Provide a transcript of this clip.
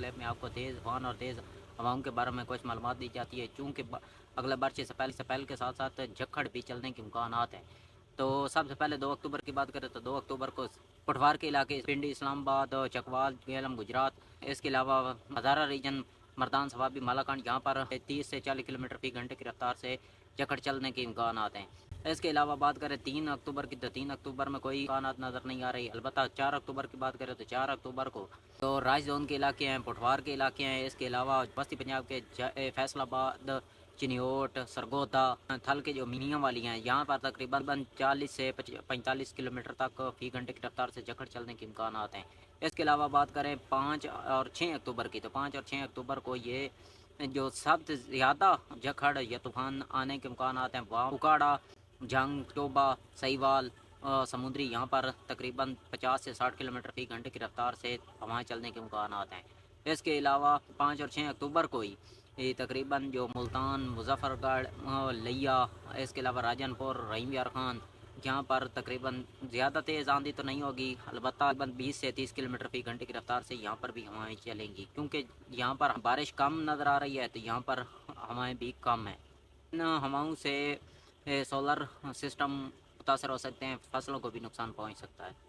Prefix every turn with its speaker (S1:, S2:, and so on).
S1: Clip में आपको तेज़ तूफ़ान और तेज़ हवाओं के बारे में कुछ मालूमात दी जाती है, चूँकि अगले बारिश से पहले के साथ साथ झक्खड़ भी चलने के इम्कानात हैं। तो सबसे पहले 2 अक्टूबर की बात करें तो 2 अक्टूबर को पटवार के इलाके पिंडी, इस्लामाबाद, चकवाल, झेलम, गुजरात, इसके अलावा हज़ारा रीजन, मर्दान, सवाबी, मालाकांड, यहाँ पर 30 से 40 किलोमीटर फ़ी घंटे की रफ्तार से झक्खड़ चलने के इम्कानात हैं। इसके अलावा बात करें 3 अक्टूबर की, तो 3 अक्टूबर में कोई इम्कानात नज़र नहीं आ रही। अलबत्ता 4 अक्टूबर की बात करें तो 4 अक्टूबर को तो राइस जोन के इलाके हैं, पटवार के इलाके हैं, इसके अलावा बस्ती पंजाब के फैसलाबाद, चिन्योट, सरगोदा, थल के जो मिनियाँ वाली हैं, यहाँ पर तकरीबन 40 से 45 किलोमीटर तक फ़ी घंटे की रफ्तार से झक्खड़ चलने के इम्कानात हैं। इसके अलावा बात करें 5 और 6 अक्टूबर की, तो 5 और 6 अक्टूबर को ये जो सबसे ज़्यादा झक्खड़ या तूफ़ान आने के इम्कानात हैं, वहाँ उकाड़ा, जंग, टोबा, सहीवाल, समुद्री, यहाँ पर तकरीबन 50 से 60 किलोमीटर फ़ी घंटे की रफ्तार से हवाएँ चलने के इम्कानात हैं। इसके अलावा 5 और 6 अक्टूबर को ही ये तकरीबन जो मुल्तान, मुज़फ़्फ़रगढ़, लिया, इसके अलावा राजनपुर, रहीम यार खान, जहाँ पर तकरीबन ज़्यादा तेज़ आंधी तो नहीं होगी, अलबत्ता तकरीबन 20 से 30 किलोमीटर फ़ी घंटे की रफ्तार से यहाँ पर भी हवाएँ चलेंगी, क्योंकि यहाँ पर बारिश कम नज़र आ रही है तो यहाँ पर हवाएँ भी कम हैं। इन हवाओं से सोलर सिस्टम मुतासर हो सकते हैं, फसलों को भी नुकसान पहुँच सकता है।